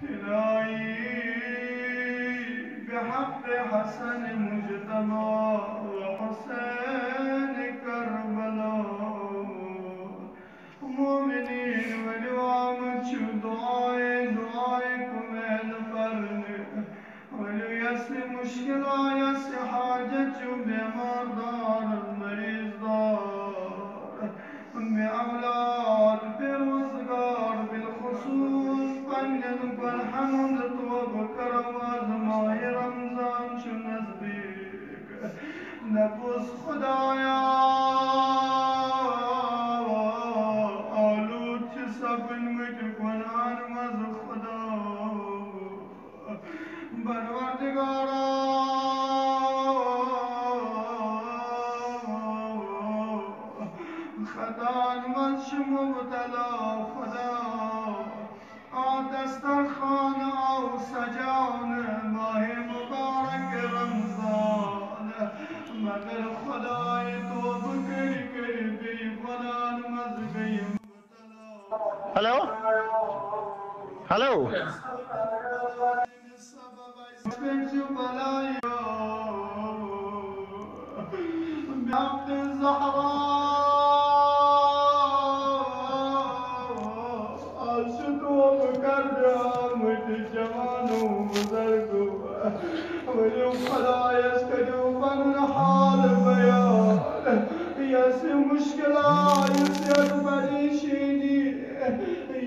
إلهي بحق حسن مجتبى وحسين كربلاء مؤمنين ولوامد شو دعائكم الفرن ولو يسلم مشكلة يسي حاجة شو بمار دار المريض دار بأولاد بالوصغار بالخصوص بنجن والحمد طوب كرواز ماي رمضان شو نزديك نفس خدايا آلود سبن وتكون عرمز خدا پروردگارا خدان وش مبتلا خدا دسترخوان او سجان ماه مبارک رمضان مگر خدای تو بکر کر بی فلان مذبی Hello? Hello? بعبد الزهراء عاشقو بکرد آمد جوانو بزرگو ولو خلایش کدو بن حال بیان یسی مشکلہ یسیت پریشینی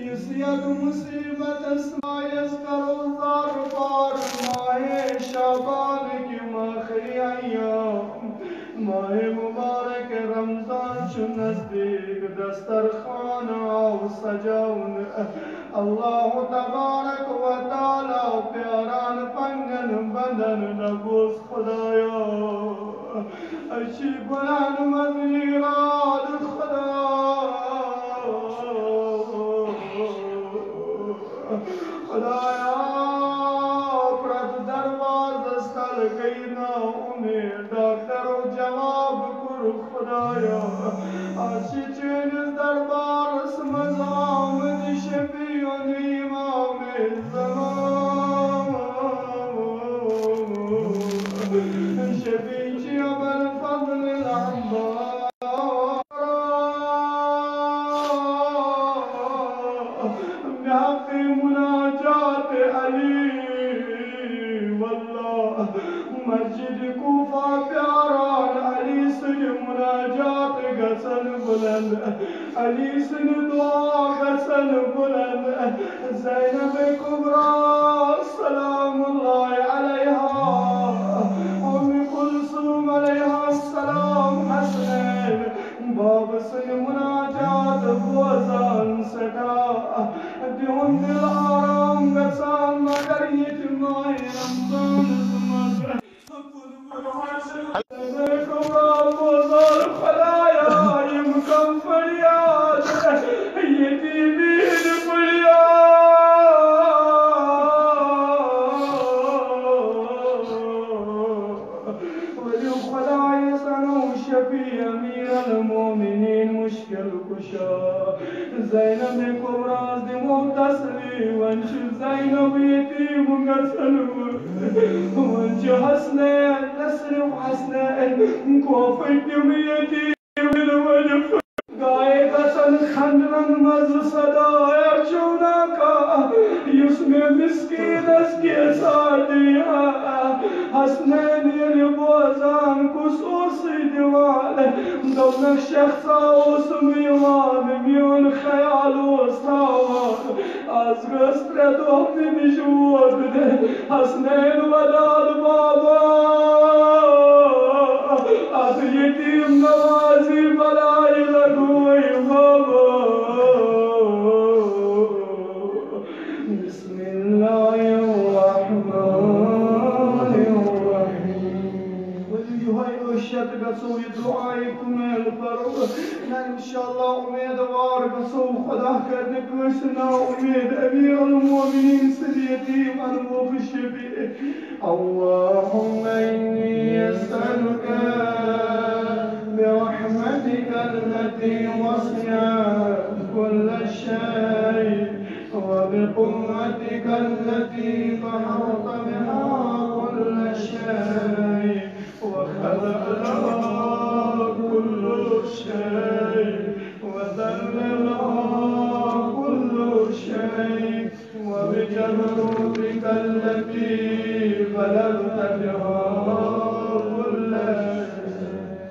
یسیت مصیبت اسمایس کرو زار بار ماہ شعبان کی ماخری ایام ماہ مبارک رمضان شو نزدیک دسترخوان او سجاون اللہ تبارک و تعالی پیاران پنگن بندن نبوس خدایا اشی بلند مزیران خدا خدایا پرد درواز استل گینا امید داکتر و جواب کر خدایا آشی چینز دربار اسم زامد شفیون امام الزمان شفیعی بالفضل العبار بحق مناجات علی والله مسجد کوفہ پیاران علی سن مناجات گسن بلند علی سن دعا گسن بلند زینب کبریٰ سلام اللہ علیہا ام کلثوم علیہا السلام حسنین باب سن مناجات بوزان سکا دیون دل آرام گسان مگر یتمائی رمضان سمت کبریٰ بوزان خدایا یمکم فریاد یتیمین فریاد ولی خدای سنو شفیع امیر المومنین مشکل کشا زینب کبریٰ دمو تسلی ونش زینب یتیم گسن ونش حسنین نسر حسنین کوفی کم یتیم الوجف گائے گسن خندرن مز صدا ارچونا کا یسم مسکین اس کے ساتھیا حسنین یلبوزان خصوصی دیوال دولک شخصا اسم ایوان میون خیال و ساوان از گست ردوم نشود ده حسنین وداد بابا از یتیم نوازی بلای لگوی بابا بسم الله الرحمن الرحیم ولی های اشت گسوی دعایکم الفرو انشاءاللہ امیدوار گسو خدا کرنے کشنا امید امیر المومنین سلیتیم انوف الشفیع اللهم انی اسألك برحمتك التي وسعت كل شيء وبقوة قوتك التي قهرت بها كل شيء وخلقها كل شيء وذللها كل شيء وبجبروتك التي بلغت بها كل شيء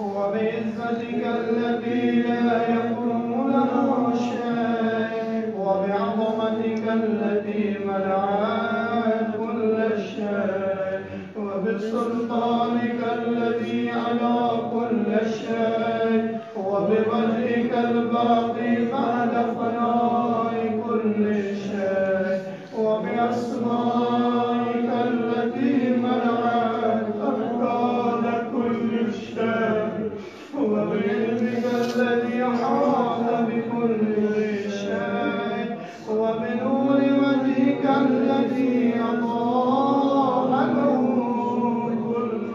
وبعزتك التي لا يقوم لها شيء وبعظمتك التي منعت كل شيء وبسلطانك الذي على كل شيء وبوجهك الباقي بعد فناء كل شيء وبأسمائك التي منعت أفكار كل شيء وبعلمك الذي أحاط بكل شيء وبنور وجهك الذي أضاء له كل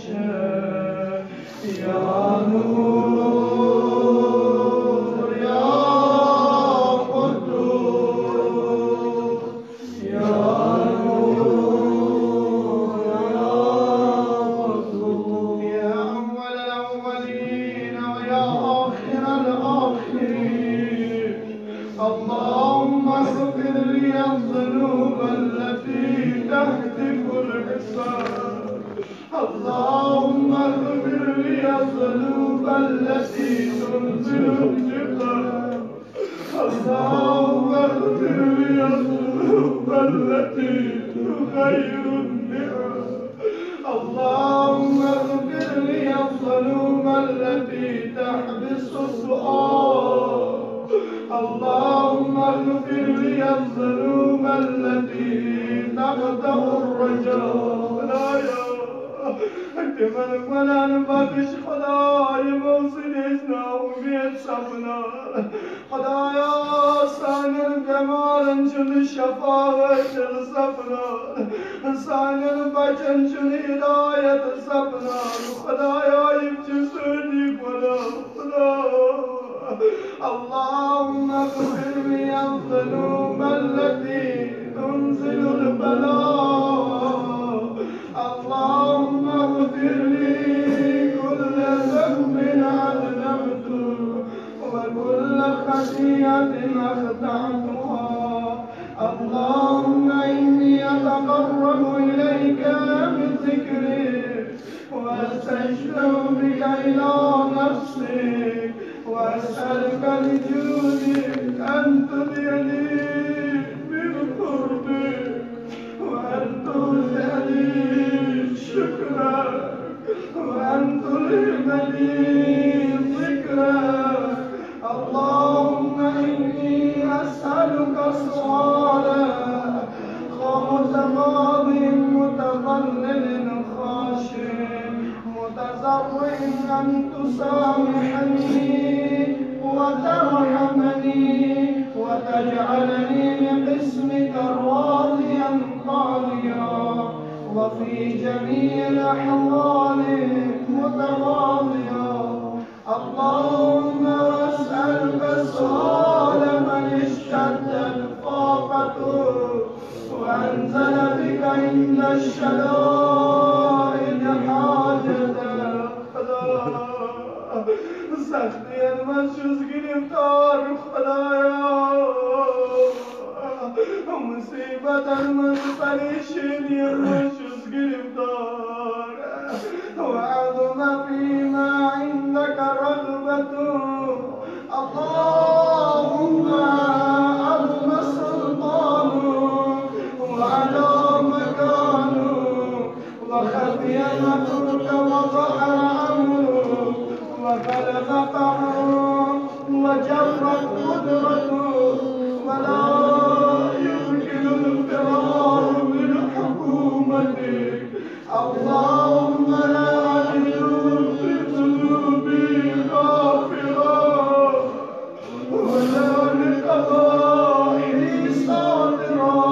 شيء يا نور يا قدوس يا نور يا قدوس يا أول الأولين ويا آخر الآخرين اللهم اغفر لي الذنوب التي تهتك الحساب اللهم اغفر لي الذنوب التي تنزل الجبال اللهم اغفر لي الذنوب التي تغير النعم اللهم اغفر لي الذنوب التي تحبس السؤال اللهم اغفر لي الذنوب التي تقطع الرجاء لا يا اكتمل فلان بكش خداي موصل اسناوميت سفنا خدايا سان الجمال انشل الشفاوة سفنا سان البجن شل هداية سفنا خدايا يبجي سردك ولا خدا اللهم اغفر لي الذنوب التي تنزل البلاء اللهم اغفر لي كل ذنب أذنبته وكل خطيئة أخطأتها اللهم إني أتقرب إليك بذكرك وأستشفع بك إلى نفسك وأسألك لجودك أن تدعي من قربك وأن تزيد شكرك وأن تلهمني ذكرك اللهم إني أسألك سؤالا متغاضي متضلل خاشع متضرع أن تسامحني وترحمني وتجعلني باسمك راضيا قاضيا وفي جميع الأحوال متراضيا اللهم أسألك سؤال من اشتدت فاقته وأنزل بك عند الشدائد حاجته سختی المشوز گرفتار خدایا مصیبت المنفرشین المشوز گرفتار وعظم فيما عندك رغبته اللهم عظم سلطانه وعلى مكانه وخفي مكرك وظهر امره وغلب قهره وجرت قدرته ولا يمكن الفرار من حكومتك اللهم لا أجد في ذنوبي غافرا ولا لقبائلي صادرا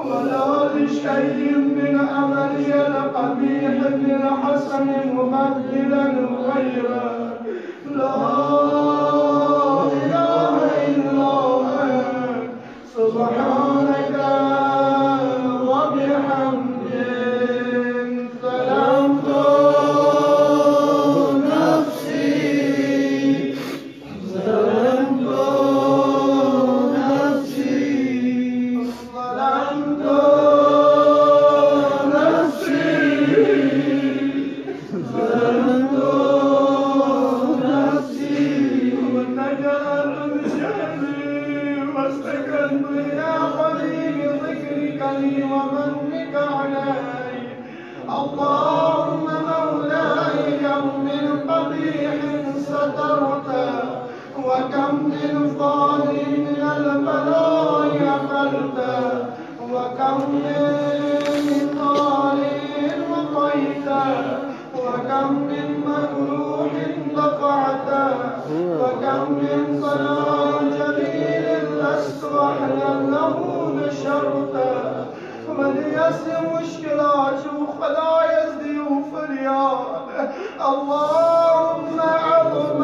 ولا لشيء من عملي القبيح بالحسن مبدلا غيره لا إله إلا أنت سبحانك وبحمدك ظلمت نفسي ظلمت نفسي ظلمت نفسي ظلمت نفسي واتجهت بشهري واستكنت إلى قليل ذكرك لي ومنك علي اللهم مولاي كم من قبيح سترته وكم من ظالم من البلاء أخذته وكم من طارئ وقيته وكم من مكروه دفعته وكم من صلاة جميل لست أحيا له بشرته وليسر مشكلات وخلايا ضيوف الرياض اللهم عظم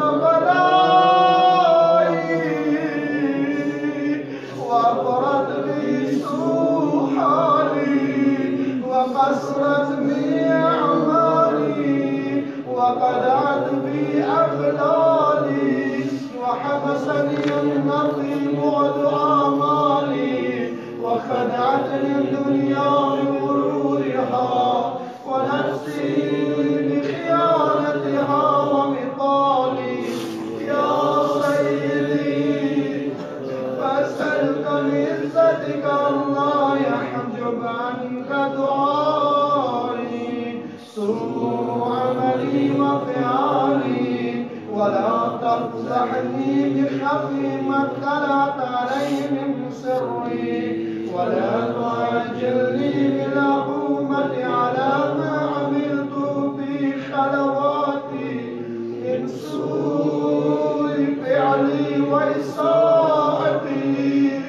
بلائي وأفرد لي سوء حالي وقصرت بي أعمالي وقدعت بي أغلالي وحبسني النقيب وآمالي وخدعتني الدنيا بغرورها ونفسي بخيانتها ومطالي يا سيدي فأسألك بعزتك الله يحجب عنك دعائي سوء عملي وفعالي ولا تفضحني بخفي ما اطلعت عليه من سري ولا تعجلني بالعقوبة على ما عملت في خلواتي من سوء فعلي وإساءتي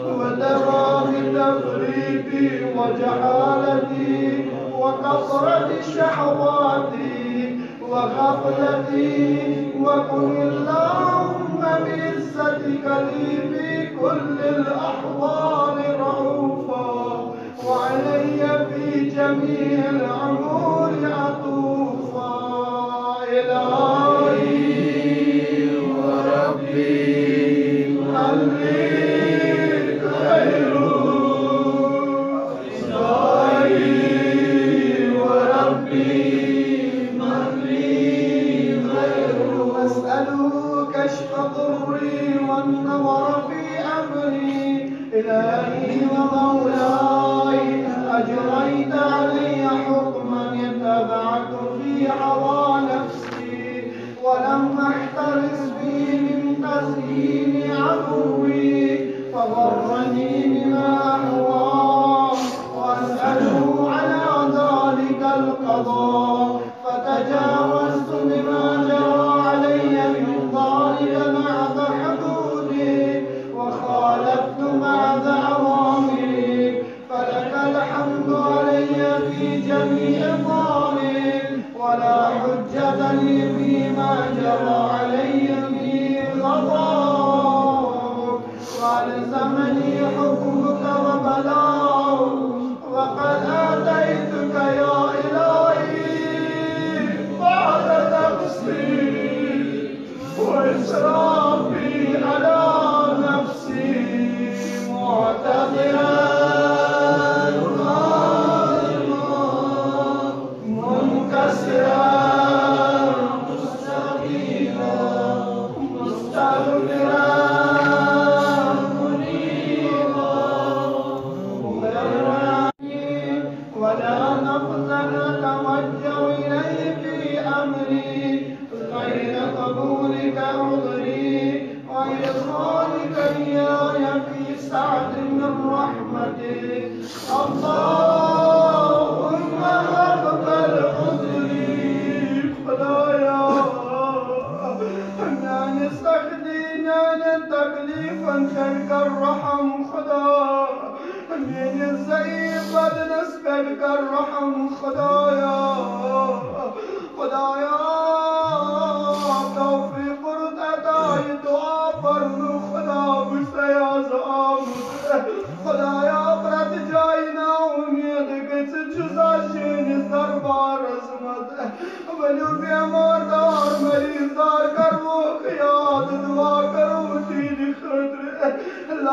ودوام تفريطي وجهالتي وكثرة شهواتي وغفلتي وكن اللهم بعزتك لي في كل الأحوال رؤوفا وعلي في جميع الأمور عطوفا إلهي وربي هل لي غيره إلهي وربي أسأله كشف ضري والنظر في أمري إلهي ومولاي أجريت علي حكما اتبعت في هوى نفسي ولم أحترس به من تزيين عدوي فغرني بما أهوى وأسأله على ذلك القضاء فتجاوزت بما جرى علي من ذلك بعد حدودي وخالفت بعد أوامري فلك الحمد علي في جميع ذلك ولا حجة لي فيما جرى علي في غضبك وألزمني حكمك وبلاؤك وقد آتيتك يا إلهي بعد تقصيري وإسرافي على نفسي معتذرا منكسرا مستقيما مستغفرا منيبا ولا نفذا نتوجه إليه في أمري غير قبولك عذري وإدخالك إياي في سعة من رحمتك اللهم اقبل عذري خدايا أنا نستخدينا تكليفا شرك الرحم خدا من الزيف نسبك الرحم خدايا خدايا توفيق رد أداي دعا فرم خدا بسياز آمد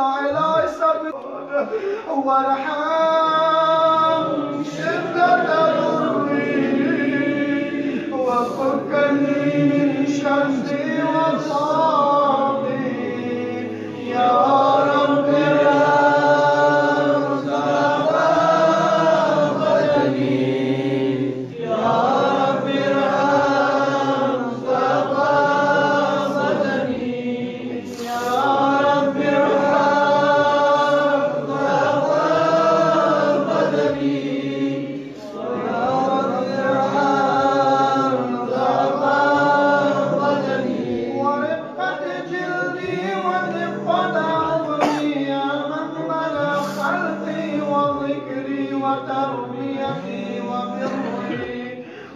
إلى سبيل وارحم شدة ضري وفكني من شمسي وصابي يا رب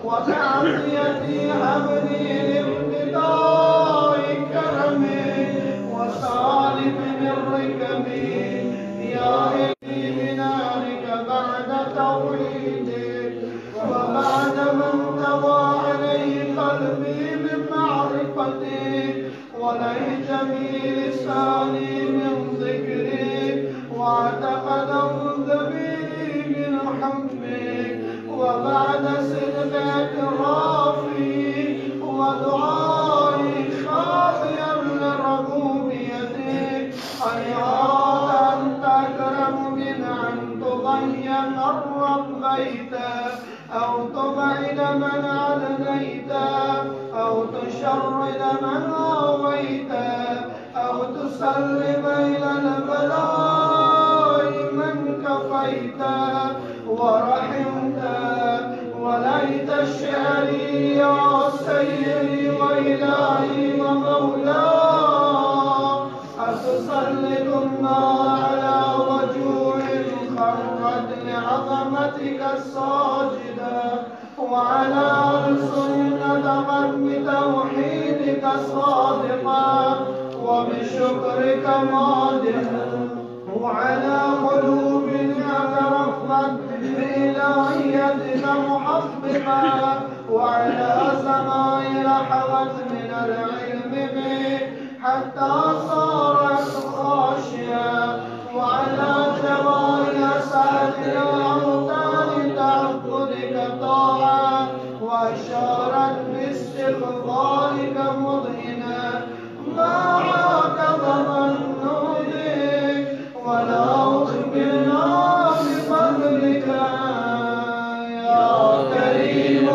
وتعصيتي حبلي لابتداء كرمي وسالم من ركبي يا إلي بنارك بعد توحيدك وبعد من طوى عليه قلبي بمعرفتك وليتني لساني من ذكرك واعتقد ذبيلي من حبك وبعد صدق اعترافي ودعائي خاضيا لربوبيتك أن أراد أن تكرم من أن تضيق الرب بيته أو تبعد من عديته أو تشرد من آويته أو تسلم إلى البلاء من كفيته ورحمته وليت شعري يا سيدي وإلهي ومولاي أتسلط النار على وجوه خرت لعظمتك الساجدة وعلى ألسن نطقت بتوحيدك صادقة وبشكرك مادحة وعلى قلوب اعترفت بإلهيتك محببة وعلى سمائر حوت من العلم بك حتى صارت خاشية وعلى جوارح سائر الأوتان تعبدك طاعة وأشارت باستغفارك مذهنة ما عاقب ظنونك ولا أخبرنا بفضلك يا كريم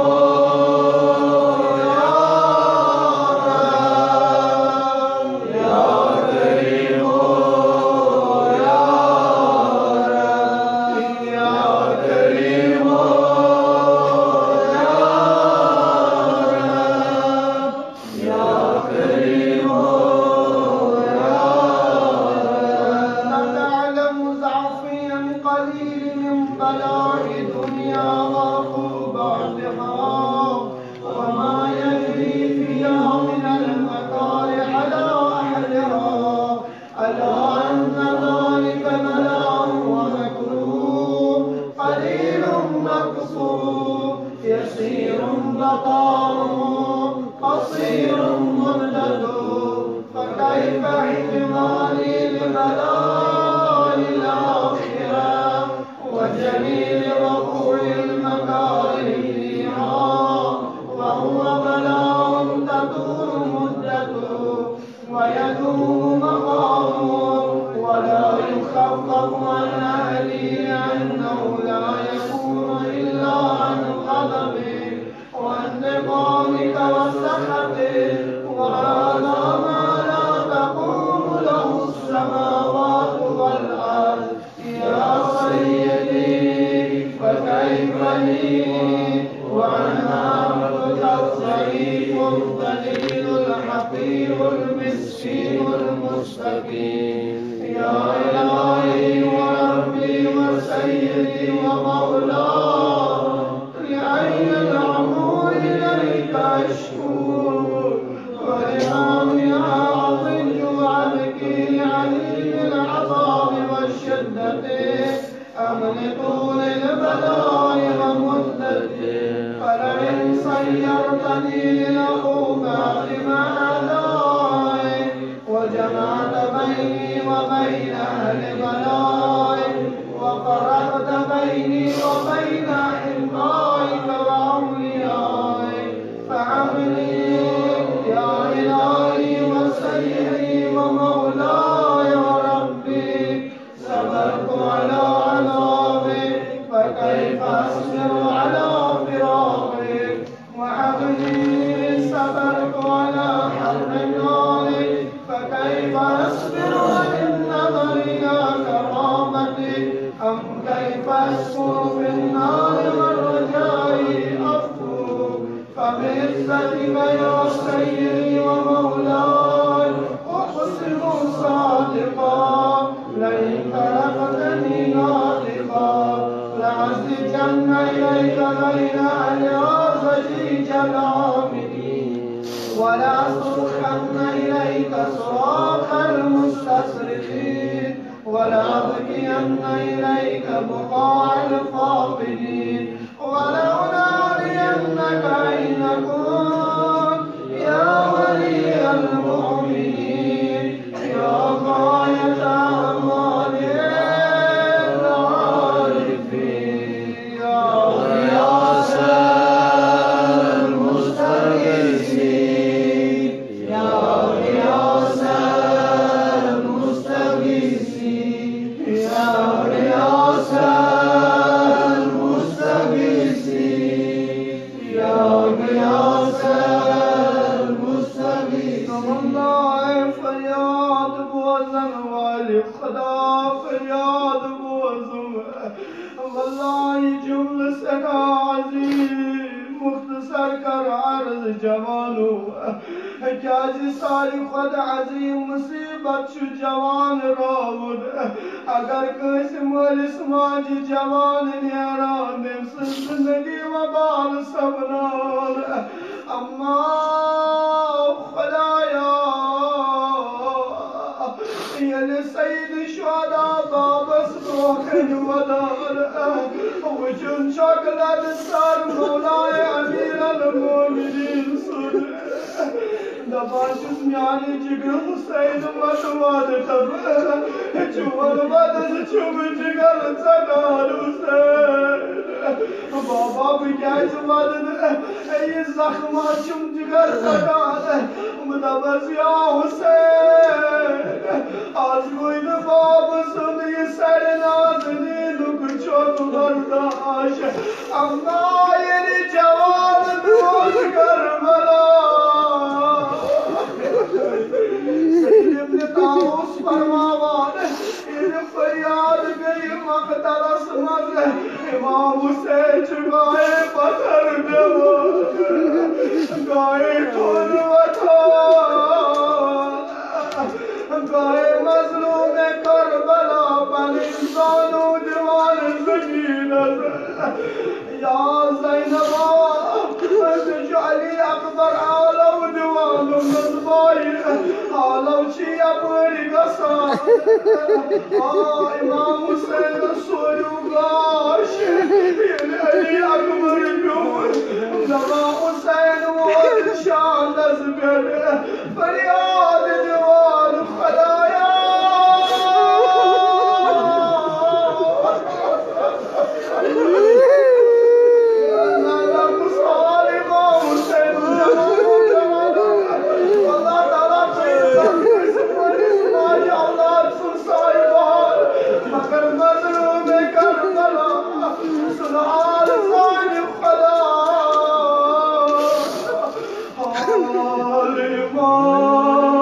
يسير بطاره قصير ممدد فكيف احتمالي لبلاء الآخرة وجميل وقوع المكاره فيها وهو بلاء تدور مدته ويدوم مقامه ولا يخفف عن أهله أنه لا يكون إلا عن غضبك وانتقامك وسخطك وهذا ما لا تقوم له السماوات والأرض يا سيدي فكيف لي وأنا عبدك الضعيف الذليل الحقير المسكين المستقيم يا إلهي وربي وسيدي ومولاي لأي الأمور إليك أشكو ولهامي أعظم وأبكي لعليم العذاب والشدة أمن طول البلاء ومدته فلئن صيرتني لأقوم بما أدائي وجمعت بيني وبين أهل بلائك وفرقت بيني وبين أحبائك وأوليائك فعملي يا إلهي وسيدي ومولاي وربي صبرت على عذابك فكيف أصبر على فراقك وحبلي صبرت على حرب نارك فكيف أصبر وإن نظري كرامتك أم كيف أشكو في النار والرجاء أفكو فبعزتك يا سيدي ومولاي أقسم صادقا لئن تركتني ناطقا لأزدجن إليك بين ألياذتي العابدين ولأصرخن إليك صراخ المستصرخين ولأبكين إليك بقاع الفاقدين ولأنادينك أين كنت يا ولي المؤمنين يا غاية أمال العارفين يا غياث المستغيثين يا غياث المستغيثين يا غياث المستغيثين يا غياث المستغيثين والله فریاد بوزن والی خدا فریاد بوزم والله جمل سنا عظیم مختصر کر عرض جوانو کیا جی ساری خود عظیم مصیبت شو جوان راود اگر کس مالس ماجی جوان نیران زندگی و بال سبنان اما خدایا يا سيد الشهداء بابس روحي ودار وجن شكل السار مولاي امير المؤمنين صد دباش يعني جگر حسين متواد تب جوان بدز چوب جگر سگار حسين بابا بگاج مدد ای زخمات چوب جگر سگار مدبز يا حسين از گوید باب سنی سر نازنی دک چون برداش اما یعنی جوان دوش کربلا سید ابن طاووس فرماوان این فریاد گئی مقتل اسمد امام حسین چگائے پتھر دیوان گائے ٹھون وطان گائے مظلوم کربلا بل انسان و دیوان زمین یا زینبا تجعلی اکبر آلو دیوان مزبائی آلو چی اپری گسان امام حسین سویو گاش علی اکبر بیون نما حسین و شان دزگر فریاد دیوان خدایا Al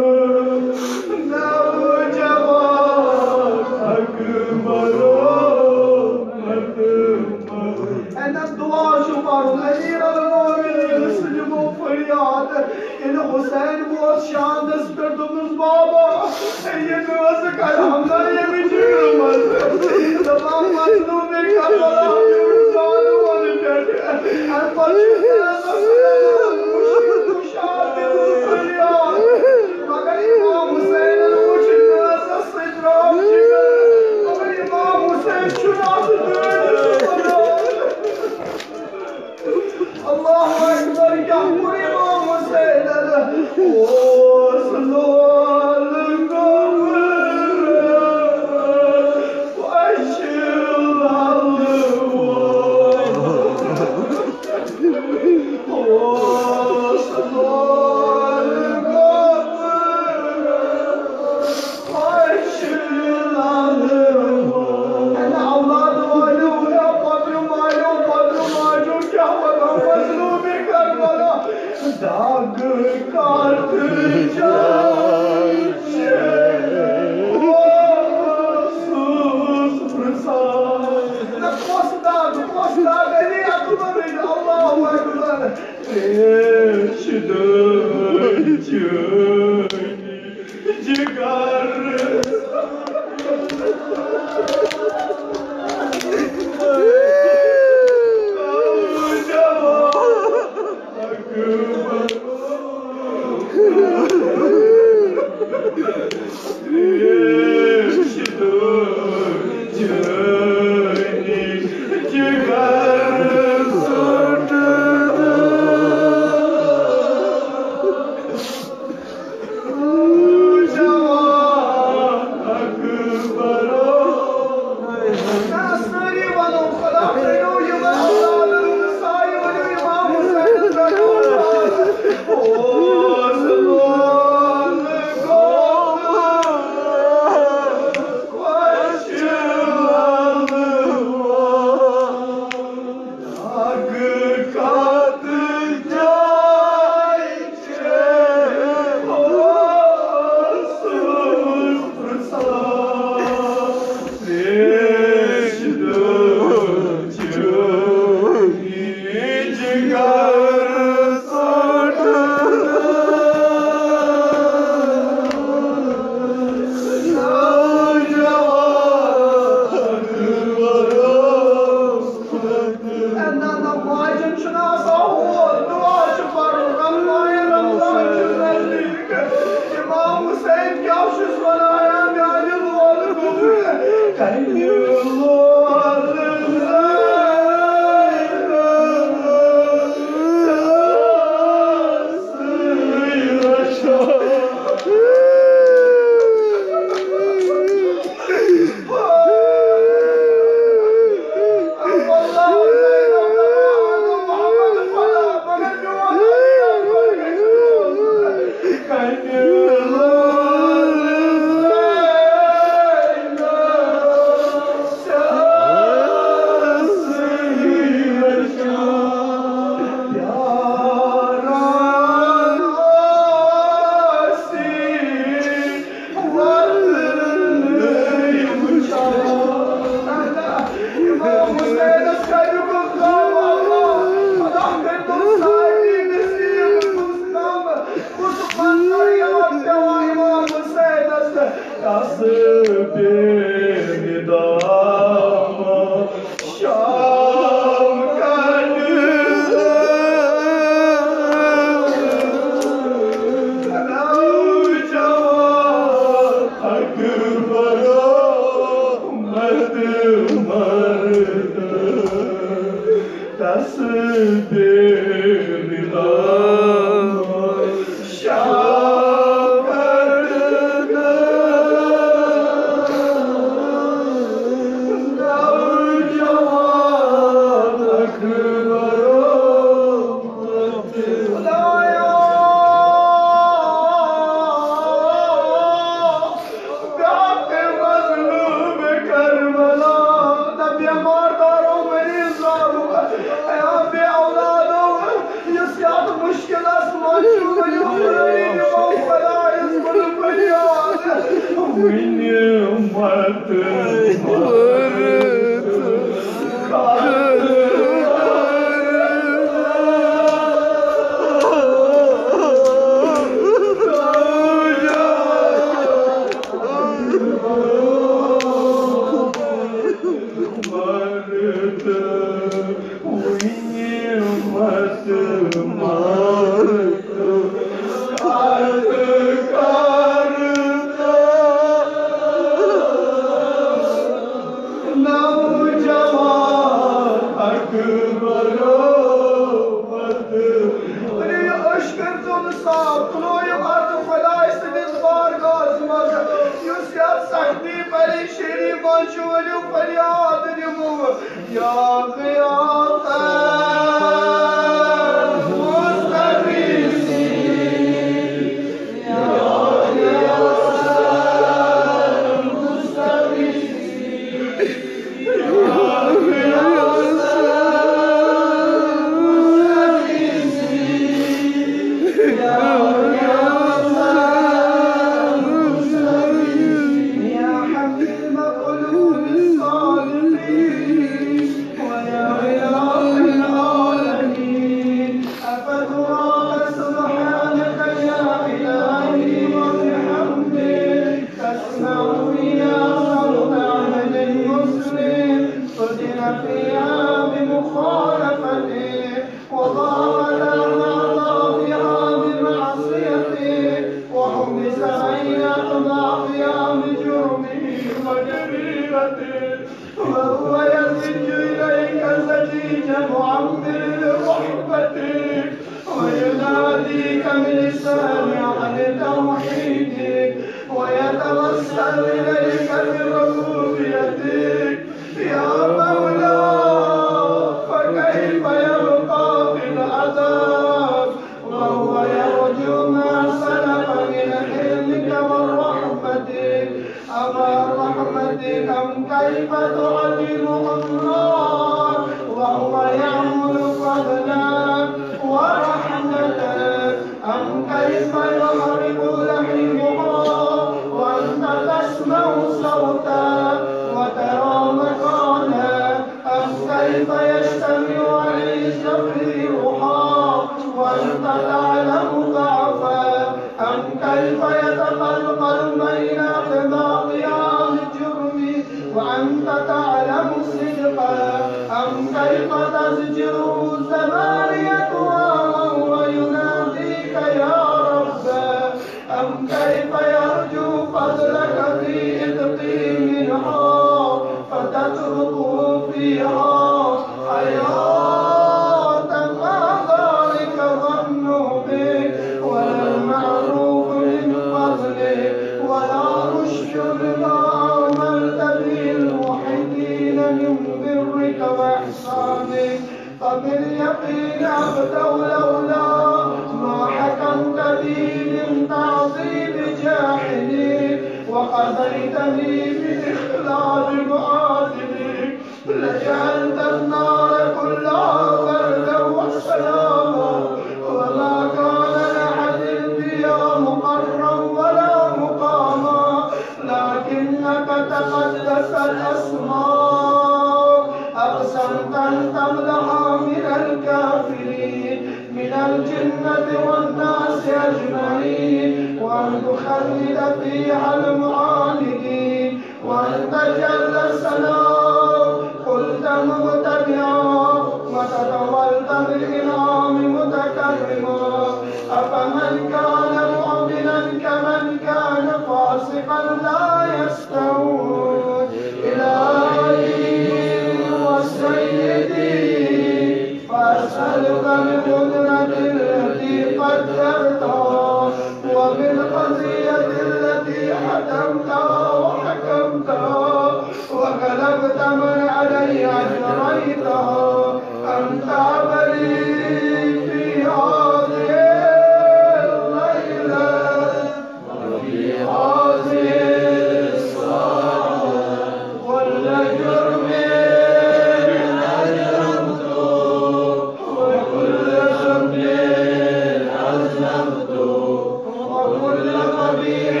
وكل قبيح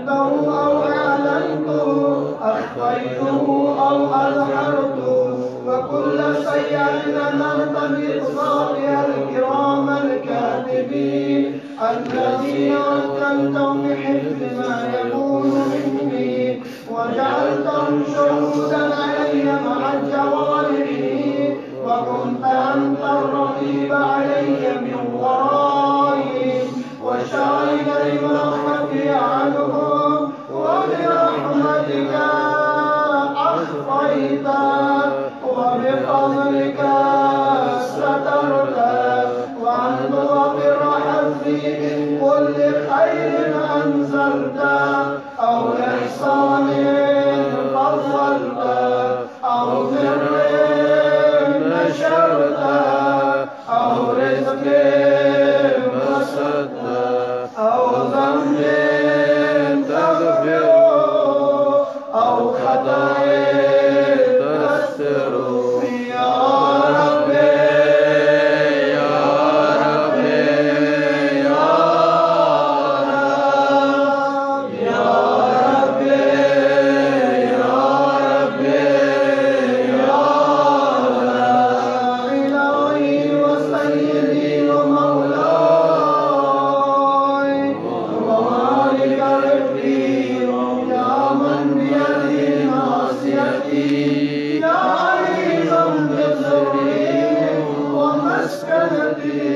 علمته أو أعلنته أخفيته أو أظهرته وكل سيئة نذرت بإطلاقها الكرام الكاتبين الذين وكلتهم بحفظ ما يكون مني وجعلتهم شهودا علي مع الجوارح وكنت أنت الرقيب علي من ورائي وشاهد لما خفي عنهم وبرحمتك أخفيت وبفضلك سترت وأنت وبرحمتي من كل خير أنزلت أو إحسان فضلت أو بر نشرت أو رزق بسطت أو ذنب تغفر أو خطايا تستر يا ربي يا ربي يا رب يا ربي يا ربي يا إلهي وسيدي ومولاي ومالك ربي يا من بيده ناصيتي يا عزيزا بذري ومسكنتي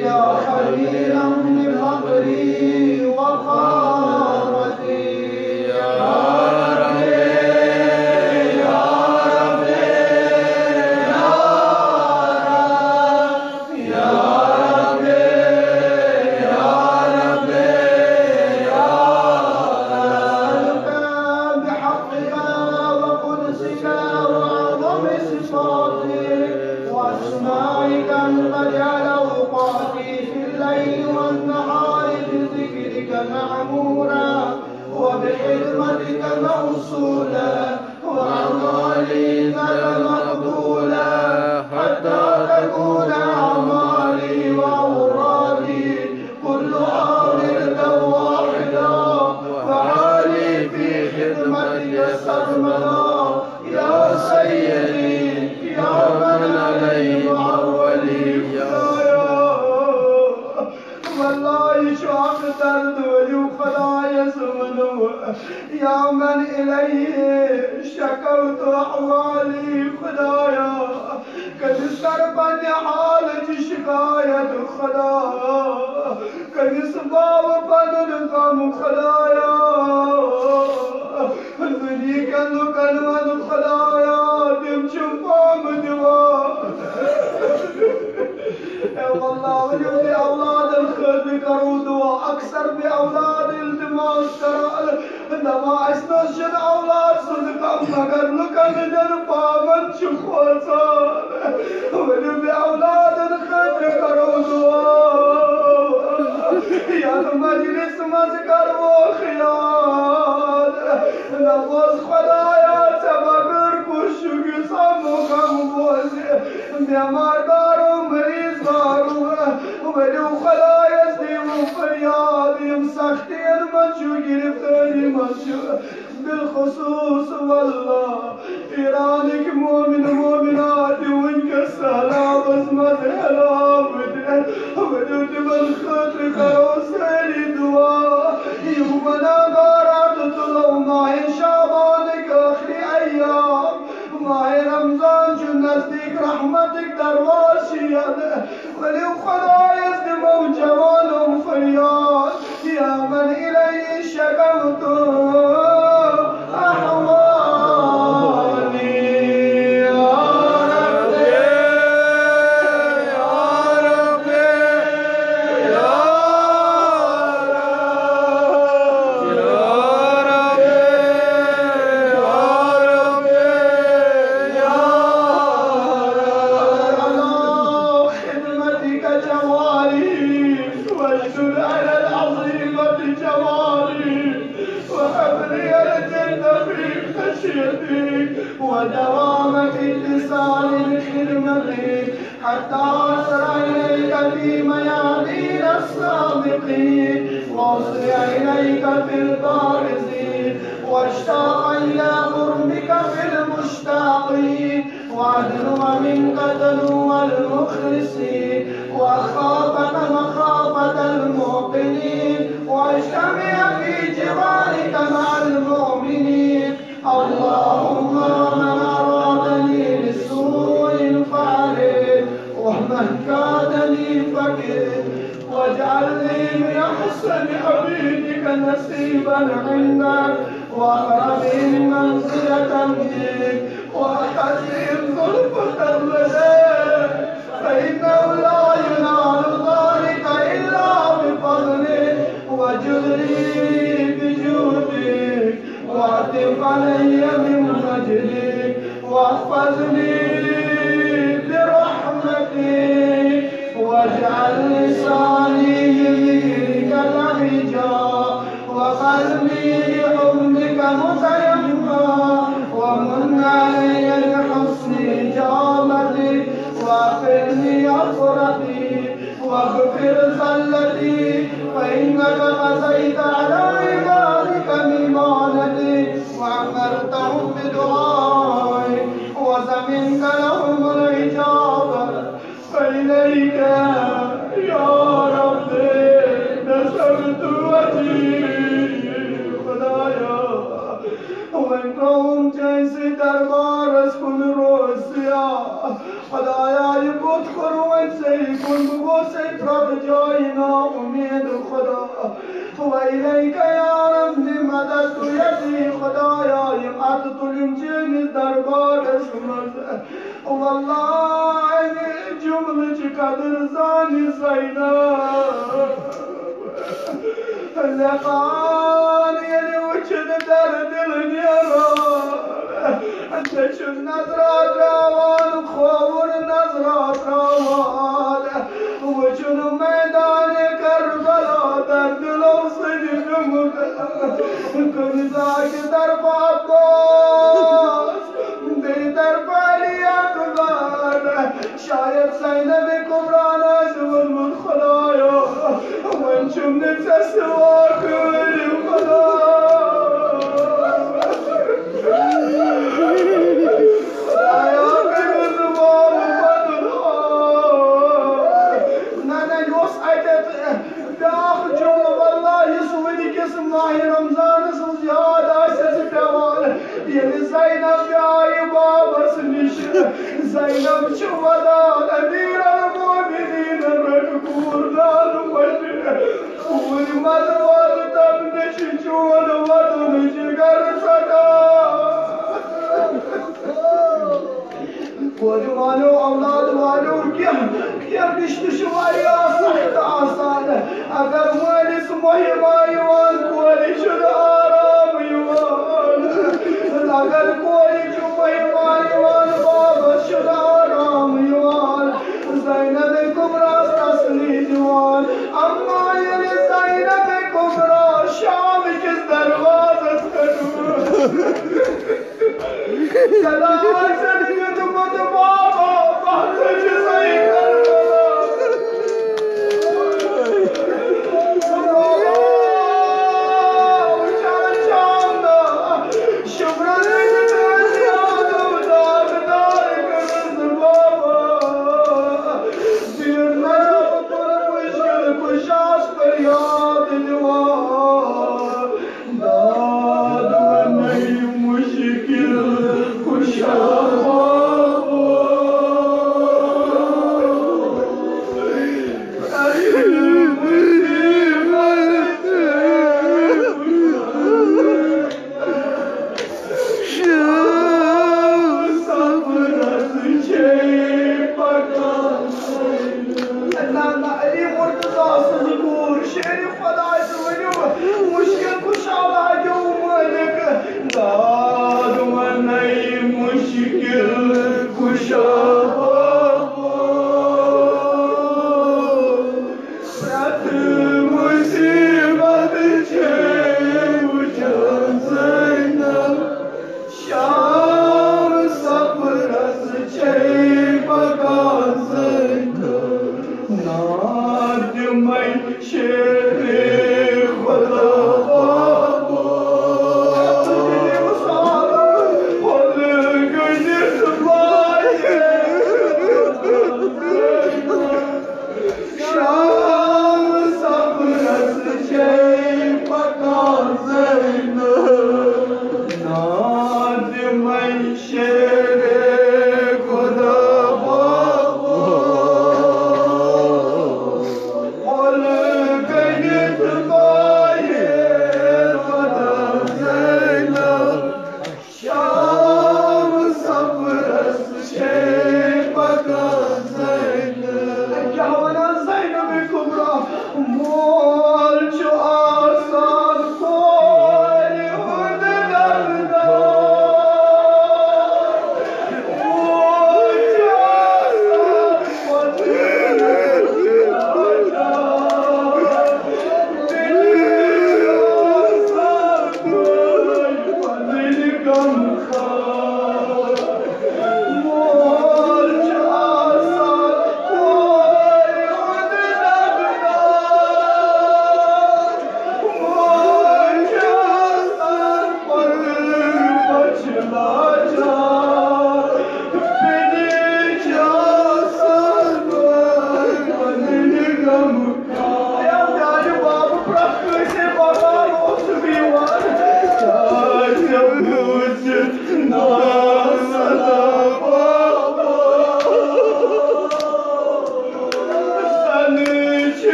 يا خبيرا بفقري وقامتي يا ربي يا ربي يا رب يا ربي يا ربي يا رب بحقك وقدسك وأعظم صفاتك وأسمائك أن تجعل أوقاتي في الليل والنهار بذكرك معمورا وبحكمتك موصولا وأعمالي لك مقبولا حتى تكون أعمالي وأورادي كلها وردا واحدا وحالي في خدمتك سرمدا يا سيدي يا من علي معولي والله شو أقدر دولي وخلايا زمنه يا من إليه شكوت أحوالي خدايا قد سربني حالة شكاية خدايا قد سباب بنقم خدايا الدنيا كانوا خدايا دم شفام دواء والله ولي أولاد الخلق كرودوا أكثر بأولاد الدماغ إنما أسنشن أولاد صدقا مگر لكن نرفع من شخوصان ولي بأولاد الخلق كرودوا يا مجلس مذكر وخيال نفوز خدايا تبقر كشك سمكم بوزي بیمار دارو مریض دارو ولو خلايا سديم فريادهم سختين منشو گرفتاری منشو بالخصوص والله إيرانك مؤمن مؤمنات وإنك السلام اسمت هلابد ودود بالخطر كروسري دواء يومنا غارات طلو ماهي شعبانك آخر أيام ماهي رمضان جو نزدیک رحمتك درواشيان ولو خلايا سدمو جوانهم فرياد يا من إليه شكوت أحوالي يا ربي يا ربي يا رب يا ربي يا رب جواري واشكر على العظيمة جواري وهب لي الجنة في خشيتك ودوام في اتصال خدمتك حتى أسرع إليك في ميادين السابقين واصل إليك في البارزين واشتاق إلى قربك في المشتاقين وعدنو منك دنو المخلصين وخافك مخافة الموقنين واجتمع في جوارك مع المؤمنين اللهم من أرادني بسوء فعليه ومن كادني فكره واجعلني من أحسن عبيدك نصيبا عندك وأقربهم منزلة منك وأحسن زلفة لديك فإنه لا ينال ذلك إلا بفضلك وجدني بجودك واعطف علي من فضلك واحفظني برحمتك واجعل لساني بذكرك لهجا وقلبي بحبك متيما ومن علي بحسن إجابتك واغفرني أفرتي واغفر زلتي فإنك قضيت على عبادك بإيمانتك وأمرتهم بدعائك وزمنت لهم الإجابة فإليك يا ربي نسبت وجهي خدایا وإنهم جیسے دربار از کن روسیا خدایا یہ بود کروان سے کن بگو سے ترد جائی نا امید خدا وإليك يا رب مدد يدي خدایا یہ عدد الانجین دربار از کن والله جملة قدر زاني زينب اللقان يلي وجد درد النيران انت شو نظرات راوان خور نظرات راوان وجن ميدان كربلاء درد الوصل نمد كن ذاك درب عباس بدرب علي أكبر شايد زينب كبرى نازل المنخلايا وانشم نتسوى كل زينب شهداء أمير المؤمنين الركور دار وجه والمدور تمنش جود ودنش قرصدا وجوانو أولاد والو كيف نشت شوية صحت آسان أگر مالس مهما يوان كولي شد آرام يوان أگر كولي شو مهما يوان بابا شد آرام يوان زينب كبرى تسلي جوان أما يلي زينب كبرى شام كس دروازة سلام سيد مد بابا بحث زينب وجعل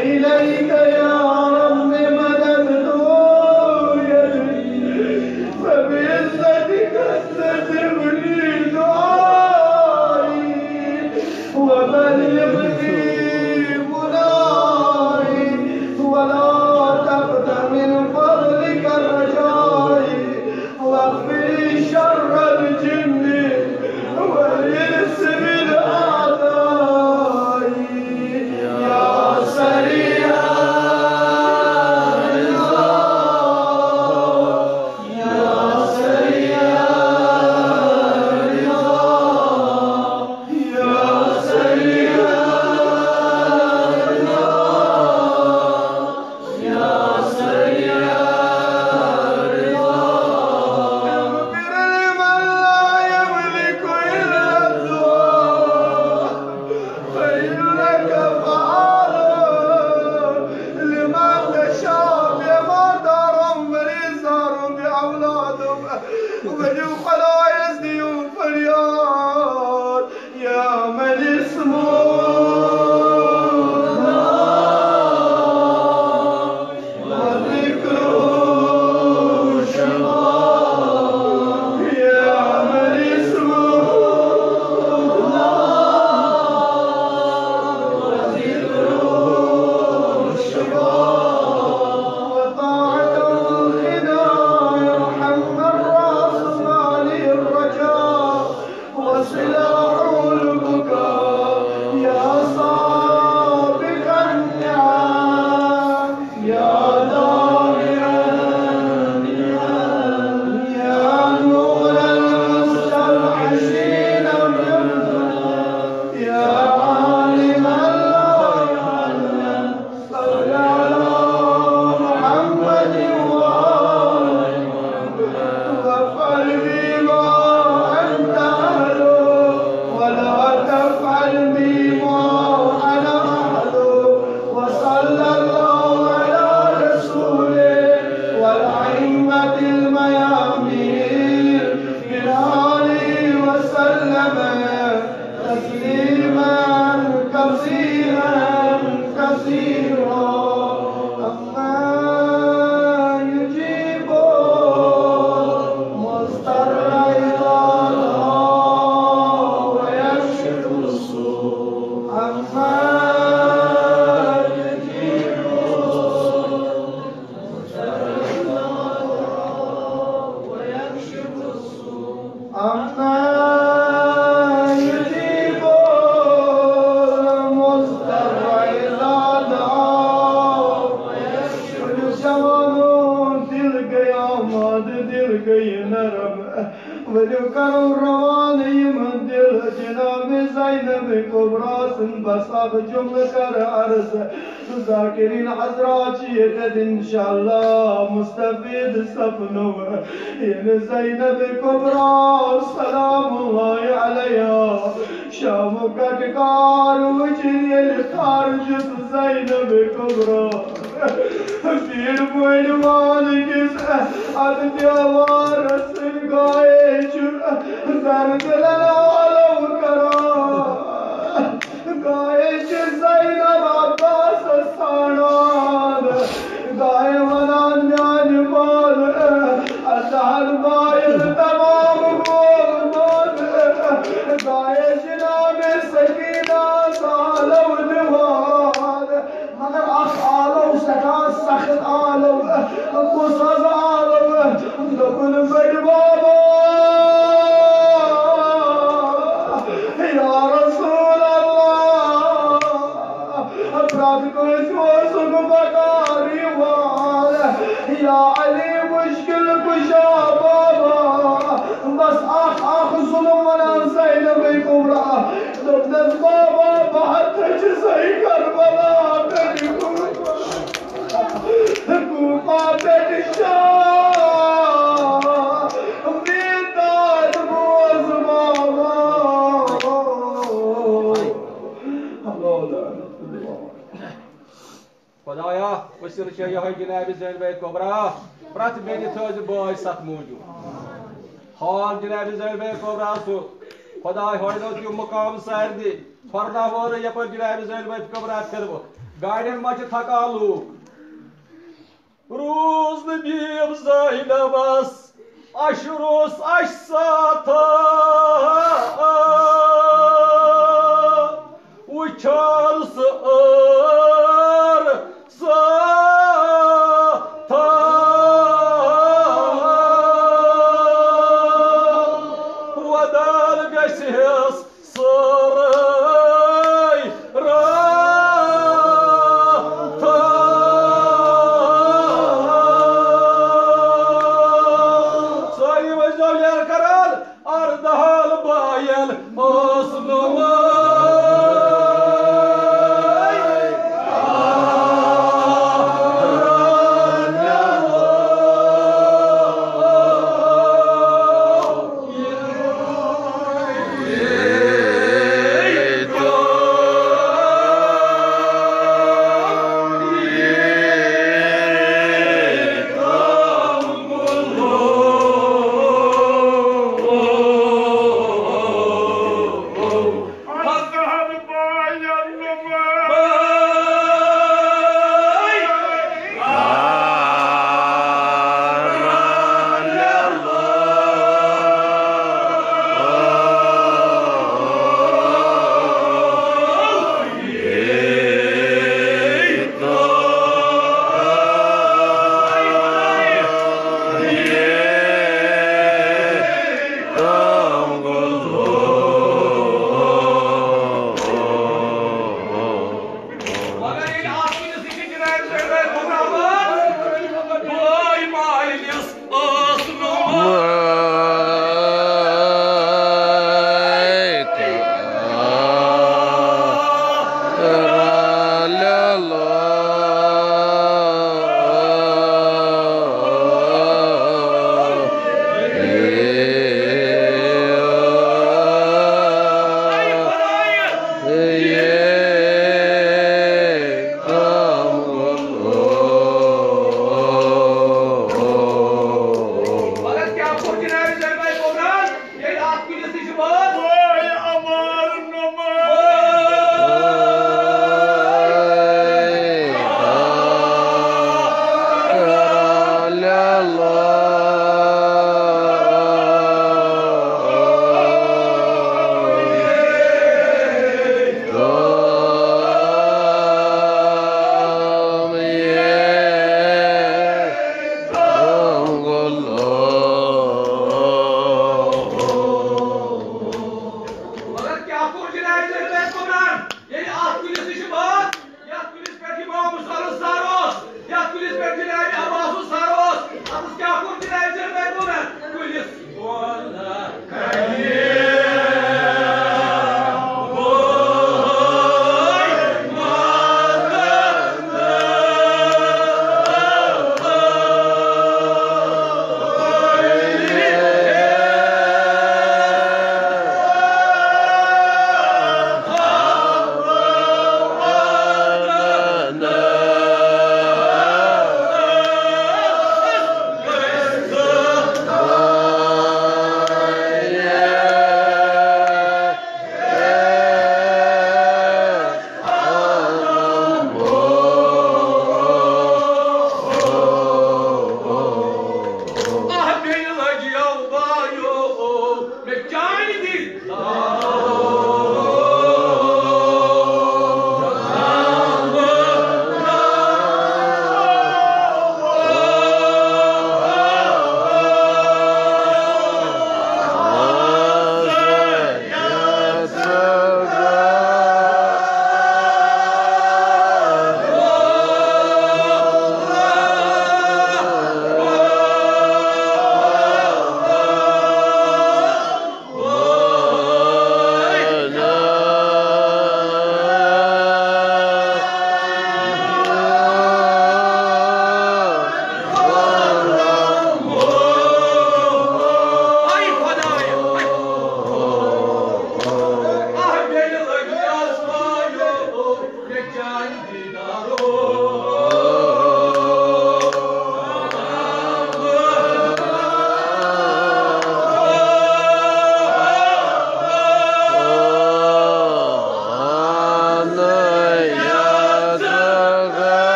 إليك يا رب مدد يدي فبعزتك استجب لي دعائي وبلغني مناي ولا تقت من فضلك الرجائي واغفر لي شر الجن والإنس بالأعداء يا سريع ذاكرين حضرات يدد إن شاء الله مستفيد صفنو يا زينب كبرى سلام الله عليها شامك تكار وجهي الخارج زينب كبرى في بوين مالك عبد يا وارث القايج درد لنا وكرا قايج زينب عباس الصانان قاي منان جان مال الله المايل تمام قول قاي جناب سكينة صالو دوان مگر آلو سكان سخت آلو قصص آلو دبن بيد بابا يا رسول الله أفراد کو سوسن بکاری وال يا علي مشكل كشا بابا بس آخ ظلم ولا زينب الكبرى دبنت بابا بحث جزي كربلاء كوفا بيت الشام ميدان موز بابا خدایا وسیله چه یه های جناب زینب کبرا پرت بینی تاج بای سات موجود حال جناب زینب کبرا سو خدای هایداد که مقام سردی فردا واره یا پر جناب زینب کبرا کرد گاڑین ماچ تھکالو روز نبیم زینبس اشروس اشساتا Uçar sığır Vadal geçiz sırıy rata Sayımız dövler karal ardahal bayel osnuma Oh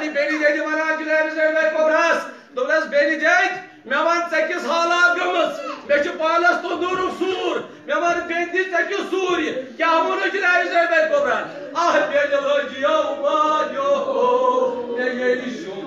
pani beni dedi bana Cenab-ı Zülbey Kobras. Dolayısıyla beni dedi. Mevan 8 hala gımız. Meçi palas tondurum sur. Mevan bendi 8 suri. Kya bunu Cenab-ı Zülbey Kobras. Ah beni hacı yavma yo. Ne yeni şuuru.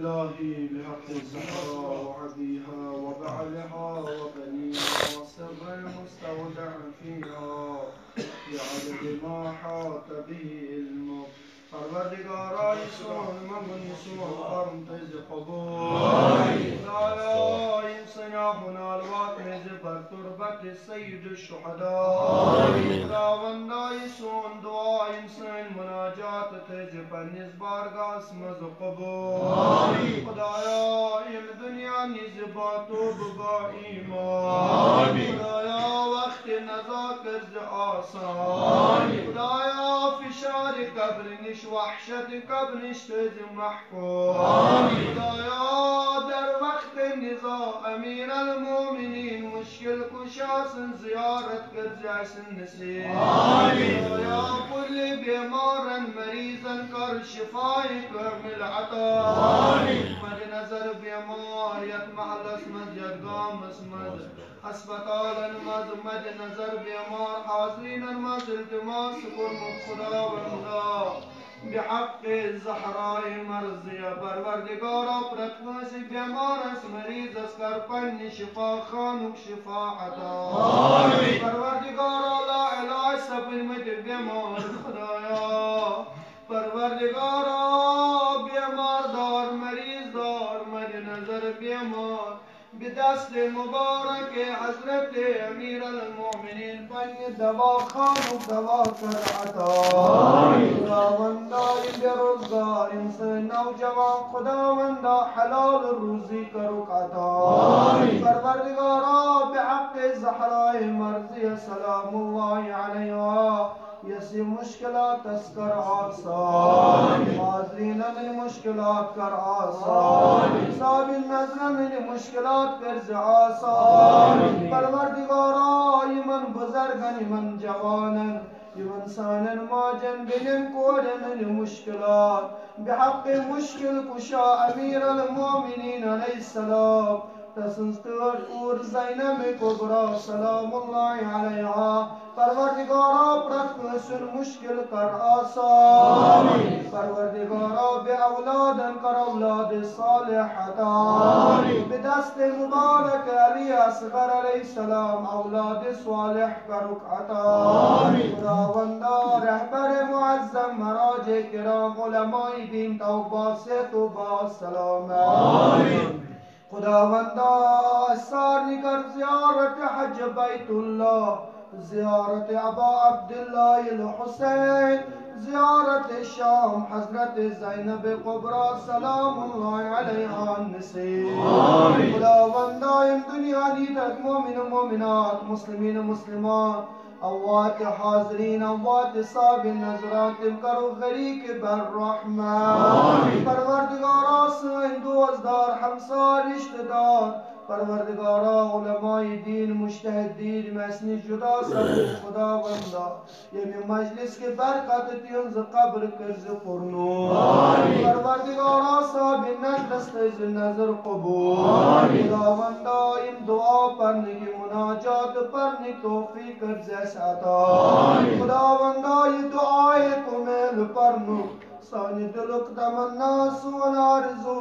إلهي بحق الزهراء وعبيها وبعلها وبنيها وسر المستودع فيها بعدد ما حاط به علمك پروردگارای سون ممن سون فرمتز قبول خدایا N سناحنا الواقع بر تربت سید الشهداء خداوندای سون دعا انسان مناجات تج پنیز بارگاه اسمز قبول خدایا این دنیا نیز با تو با ایمان خدایا وقت نزا کرز آسان خدایا فشار قبر نش وحشت قبر نشتز محفوظ خدایا در وقت نزا امیر المؤمنین مشکل کشاس زیارت کرز نصیب خدایا کل بیمارن مریضن کر شفای کامل عطا مد نظر بیماریت محل اسمد یدگام اسمد اسپتال مد نظر بیمار حاضرین مد التماس کرم خدا وندا بحق زهراء مرضیه پروردگارا پرتماس بیمار اس مریض اس کرپن شفا خانک شفا عطا پروردگارا لا علاج سبن مد بیمار خدایا پروردگارا بیمار دار مریض دار مد نظر بیمار بدست مبارک حضرت امیر المؤمنین پن دوا خانو دوا کر عطا خداوندای بیروزگار انسان نوجوان خداوندا حلال روزی کرو عطا پروردگارا بحق زهراء مرضیه سلام الله علیها یسی مشکلات اسکر آسان حاضرین من مشکلات کر آسان صاحب نظر من مشکلات کرز آسان پروردگارا من بزرگن من جوانن من سانن ماجن بنن کورن مشکلات بحق مشکل کشا امیر المؤمنین علیہ السلام تسنستر اور زینب کبرا سلام اللہ علیہا پروردگارا پرتمسن مشکل کر آسان پروردگارا بے اولادن کر اولاد صالحتا بدست مبارک علی اصغر علیہ السلام اولاد صالح کرک عطا خداوندا رہبر معظم مراج کرام علماء دین توبہ سے توبہ سلام خداوندا اثار نکر زیارت حج بیت اللہ زیارت ابا عبداللہ الحسین زیارت شام حضرت زینب کبریٰ سلام اللہ علیہا نصیب خداوندا ان دنیا دیدت مومن و مومنات مسلمین و مسلمات اوات حاضرین اوات صاحب نظرات کرو غریق بر رحمت پروردگارا سین دوزدار ہمسار رشتدار پروردگارا علماء دین مجتہدین مسنی جدا سب خدا بندہ یہ مجلس کے برکت تینز قبر کرز پرنو پروردگارا صاحب نجلس نظر قبول خدا بندہ ان دعا پڑھنے کی مناجات پڑھنے توفیق کرز عطا خدا بندہ یہ دعائے کمیل پرنو سانی دلک تمنا سون آرزو